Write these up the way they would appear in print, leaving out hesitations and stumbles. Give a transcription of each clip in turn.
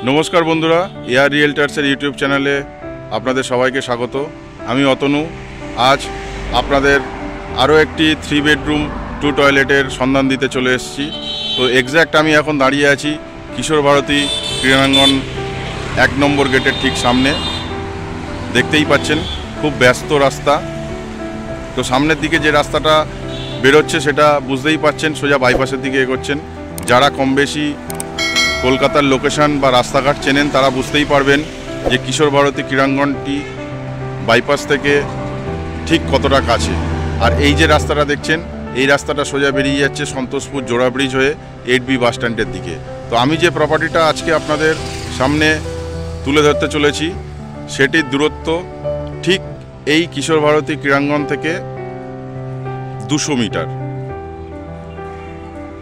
নমস্কার বন্ধুরা, AR রিয়েলটার্সের YouTube চ্যানেলে আপনাদের সবাইকে স্বাগত। আমি অতনু। আজ আপনাদের আরও একটি 3 বেডরুম 2 টয়লেটের সন্ধান দিতে চলে এসেছি। তো এক্স্যাক্ট আমি এখন দাঁড়িয়ে আছি কিশোর ভারতী ক্রীড়াঙ্গন 1 নম্বর গেটের ঠিক সামনে। দেখতেই পাচ্ছেন খুব ব্যস্ত রাস্তা। তো সামনের দিকে যে রাস্তাটা বেরোচ্ছে সেটা বুঝতেই পাচ্ছেন, সোজা বাইপাসের দিকে এগোচ্ছেন। যারা কম বেশি কলকাতার লোকেশন বা রাস্তাঘাট চেনেন তারা বুঝতেই পারবেন যে কিশোর ভারতী ক্রীড়াঙ্গনটি বাইপাস থেকে ঠিক কতটা কাছে। আর এই যে রাস্তাটা দেখছেন, এই রাস্তাটা সোজা বেরিয়ে যাচ্ছে সন্তোষপুর জোড়া ব্রিজ হয়ে 8B বাস স্ট্যান্ডের দিকে। তো আমি যে প্রপার্টিটা আজকে আপনাদের সামনে তুলে ধরতে চলেছি সেটির দূরত্ব ঠিক এই কিশোর ভারতী ক্রীড়াঙ্গন থেকে 200 মিটার।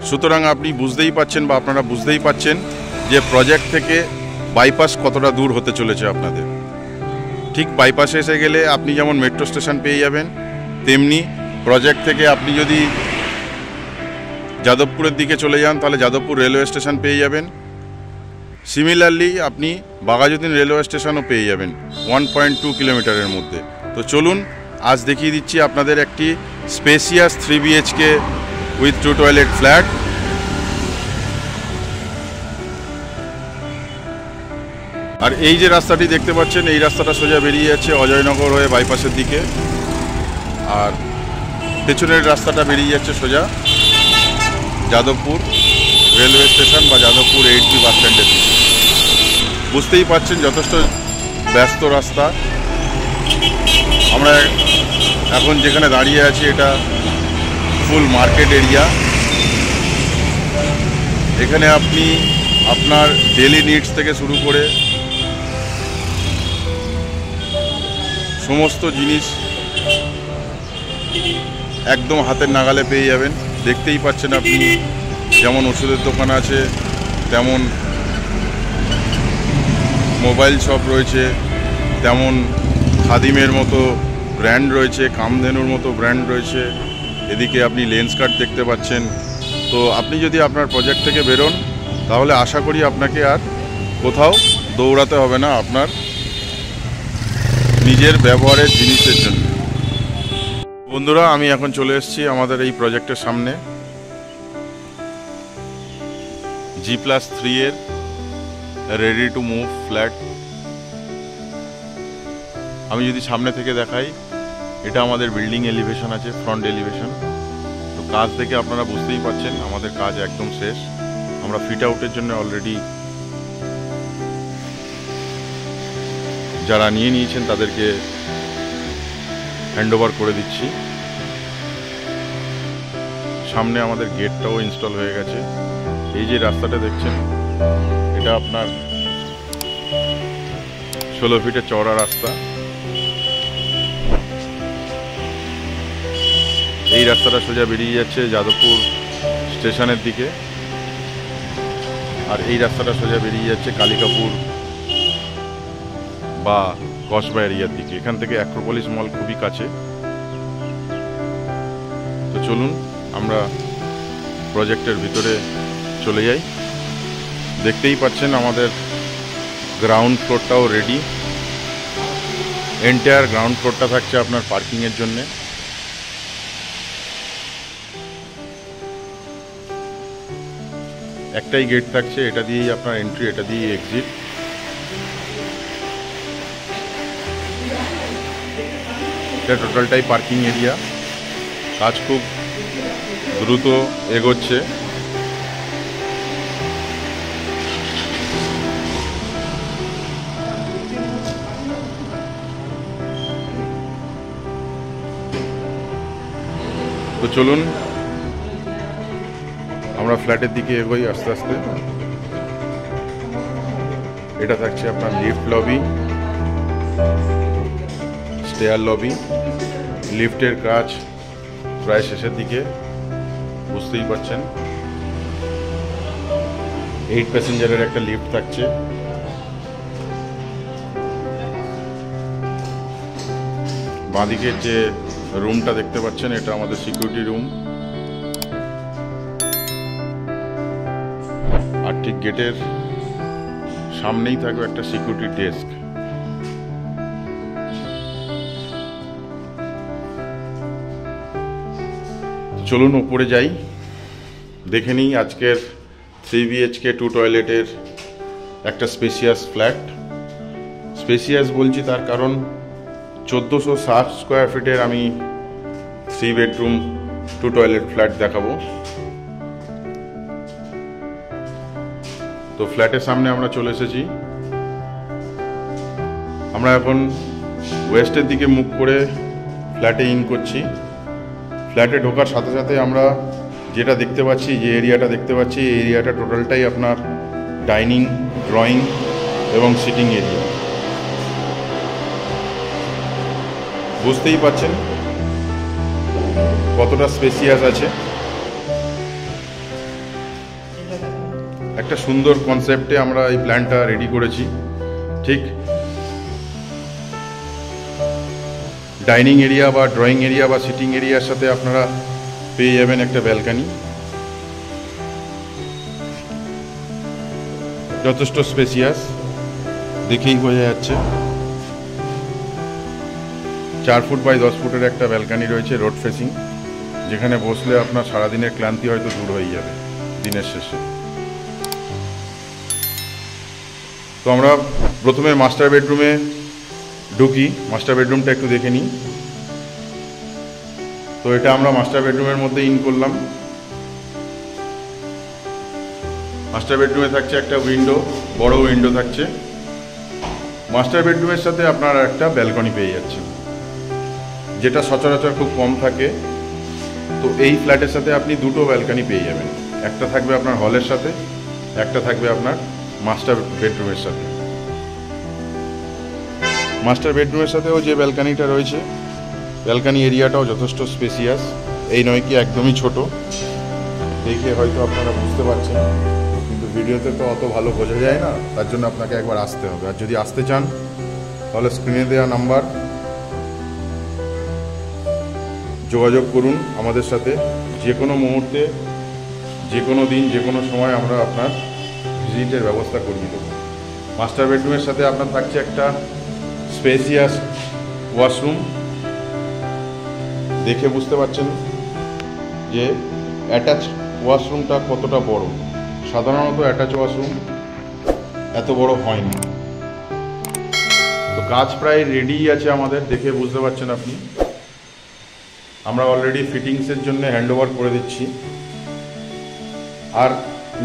সুতরাং আপনি বুঝতেই পাচ্ছেন বা আপনারা বুঝতেই পাচ্ছেন যে প্রজেক্ট থেকে বাইপাস কতটা দূর হতে চলেছে আপনাদের। ঠিক বাইপাসে এসে গেলে আপনি যেমন মেট্রো স্টেশন পেয়ে যাবেন, তেমনি প্রজেক্ট থেকে আপনি যদি যাদবপুরের দিকে চলে যান তাহলে যাদবপুর রেলওয়ে স্টেশন পেয়ে যাবেন। সিমিলারলি আপনি বাঘাযতীন রেলওয়ে স্টেশনও পেয়ে যাবেন 1.2 কিলোমিটারের মধ্যে। তো চলুন আজ দেখিয়ে দিচ্ছি আপনাদের একটি spacious 3 BHK with 2 toilet flat. আর এই যে রাস্তাটি দেখতে পাচ্ছেন, এই রাস্তাটা সোজা বেরিয়ে যাচ্ছে অজয়নগর হয়ে বাইপাসের দিকে, আর পেছনের রাস্তাটা বেরিয়ে যাচ্ছে সোজা যাদবপুর রেলওয়ে স্টেশন বা যাদবপুর 8B বাস স্ট্যান্ডের দিকে। বুঝতেই পাচ্ছেন যথেষ্ট ব্যস্ত রাস্তা। আমরা এখন যেখানে দাঁড়িয়ে আছি এটা ফুল মার্কেট এরিয়া। এখানে আপনি আপনার ডেলি নিডস থেকে শুরু করে সমস্ত জিনিস একদম হাতের নাগালে পেয়ে যাবেন। দেখতেই পাচ্ছেন আপনি, যেমন ওষুধের দোকান আছে তেমন মোবাইল শপ রয়েছে, তেমন খাদিমের মতো ব্র্যান্ড রয়েছে, কামধেনুর মতো ব্র্যান্ড রয়েছে। এদিকে আপনি লেন্স কাট দেখতে পাচ্ছেন। তো আপনি যদি আপনার প্রজেক্ট থেকে বেরোন তাহলে আশা করি আপনাকে আর কোথাও দৌড়াতে হবে না আপনার নিজের ব্যবহারের জিনিসের জন্য। বন্ধুরা, আমি এখন চলে এসেছি আমাদের এই প্রজেক্টের সামনে। G+3 এর রেডি টু মুভ ফ্ল্যাট। আমি যদি সামনে থেকে দেখাই, এটা আমাদের বিল্ডিং এলিভেশন আছে, ফ্রন্ট এলিভেশন। তো কাজ থেকে আপনারা বুঝতেই পাচ্ছেন আমাদের কাজ একদম শেষ। আমরা ফিট আউটের জন্য অলরেডি যারা নিয়েছেন তাদেরকে হ্যান্ডওভার করে দিচ্ছি। সামনে আমাদের গেটটাও ইনস্টল হয়ে গেছে। এই যে রাস্তাটা দেখছেন, এটা আপনার 16 ফিটের চওড়া রাস্তা। এই রাস্তাটা সোজা বেরিয়ে যাচ্ছে যাদবপুর স্টেশনের দিকে, আর এই রাস্তাটা সোজা বেরিয়ে যাচ্ছে কালিকাপুর বা কসবা এরিয়ার দিকে। এখান থেকে অ্যাক্রোপলিস মল খুবই কাছে। তো চলুন আমরা প্রজেক্টের ভিতরে চলে যাই। দেখতেই পাচ্ছেন আমাদের গ্রাউন্ড ফ্লোরটাও রেডি। এন্টায়ার গ্রাউন্ড ফ্লোরটা থাকছে আপনার পার্কিংয়ের জন্যে। একটাই গেট থাকছে, এটা দিয়েই আপনার এন্ট্রি, এটা দিয়েই এক্সিট। এটা টোটালটাই পার্কিং এরিয়া। কাজ খুব দ্রুত এগোচ্ছে। তো চলুন আমরা ফ্ল্যাটের দিকে এগোই আস্তে আস্তে। এটা থাকছে আপনার লিফট লবি, স্টেয়ার লবি। লিফটের কাজ প্রায় শেষের দিকে, বুঝতেই পাচ্ছেন। 8 প্যাসেঞ্জারের একটা লিফট থাকছে। বাঁদিকের যে রুমটা দেখতে পাচ্ছেন এটা আমাদের সিকিউরিটি রুম। আর ঠিক গেটের সামনেই থাকবে একটা সিকিউরিটি ডেস্ক। চলুন উপরে যাই, দেখে নিই আজকের 3 BHK 2 টয়লেটের একটা স্পেসিয়াস ফ্ল্যাট। স্পেসিয়াস বলছি তার কারণ 1460 স্কোয়ার ফিটের আমি 3 বেডরুম 2 টয়লেট ফ্ল্যাট দেখাবো। তো ফ্ল্যাটের সামনে আমরা চলে এসেছি। আমরা এখন ওয়েস্টের দিকে মুখ করে ফ্ল্যাটে ইন করছি। ফ্ল্যাটে ঢোকার সাথে সাথে আমরা যেটা দেখতে পাচ্ছি, যে এরিয়াটা দেখতে পাচ্ছি, এই এরিয়াটা টোটালটাই আপনার ডাইনিং, ড্রয়িং এবং সিটিং এরিয়া। বুঝতেই পাচ্ছেন কতটা স্পেসিয়াস আছে। একটা সুন্দর কনসেপ্টে আমরা এই প্ল্যানটা রেডি করেছি। ঠিক ডাইনিং এরিয়া বা ড্রয়িং এরিয়া বা সিটিং এরিয়ার সাথে আপনারা পেয়ে যাবেন একটা ব্যালকানি। যথেষ্ট স্পেসিয়াস, দেখেই বোঝা যাচ্ছে। 4 ফুট বাই 10 ফুটের একটা ব্যালকানি রয়েছে রোড ফেসিং, যেখানে বসলে আপনার সারাদিনের ক্লান্তি হয়তো দূর হয়ে যাবে দিনের শেষে। তো আমরা প্রথমে মাস্টার বেডরুমে ঢুকি, মাস্টার বেডরুমটা একটু দেখে নিই। তো এটা আমরা মাস্টার বেডরুমের মধ্যে ইন করলাম। মাস্টার বেডরুমে থাকছে একটা উইন্ডো, বড় উইন্ডো থাকছে। মাস্টার বেডরুমের সাথে আপনারা একটা ব্যালকনি পেয়ে যাচ্ছেন, যেটা সচরাচর খুব কম থাকে। তো এই ফ্ল্যাটের সাথে আপনি দুটো ব্যালকনি পেয়ে যাবেন। একটা থাকবে আপনার হলের সাথে, একটা থাকবে আপনার মাস্টার বেডরুমের সাথে। মাস্টার বেডরুমের সাথেও যে ব্যালকানিটা রয়েছে, ব্যালকানি এরিয়াটাও যথেষ্ট স্পেসিয়াস। এই নয় কি একদমই ছোট। দেখে হয়তো আপনারা বুঝতে পারছেন, কিন্তু ভিডিওতে তো অত ভালো বোঝা যায় না, তার জন্য আপনাকে একবার আসতে হবে। আর যদি আসতে চান তাহলে স্ক্রিনে দেওয়া নাম্বার যোগাযোগ করুন আমাদের সাথে। যে কোনো মুহূর্তে, যে কোনো দিন, যে কোনো সময় আমরা আপনার ভিজিটের ব্যবস্থা করিয়ে দেবো। মাস্টার বেডরুমের সাথে আপনার থাকছে একটা স্পেসিয়াস ওয়াশরুম। দেখে বুঝতে পারছেন যে অ্যাটাচ ওয়াশরুমটা কতটা বড়। সাধারণত অ্যাটাচ ওয়াশরুম এত বড় হয় না। তো কাজ প্রায় রেডি আছে আমাদের, দেখে বুঝতে পারছেন আপনি। আমরা অলরেডি ফিটিংসের জন্য হ্যান্ডওভার করে দিচ্ছি, আর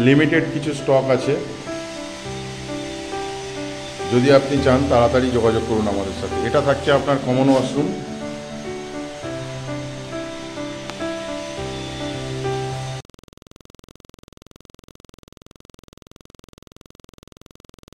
লিমিটেড কিছু স্টক আছে। যদি আপনি চান তাড়াতাড়ি যোগাযোগ করুন আমাদের সাথে। এটা থাকছে আপনার কমন ওয়াশরুম।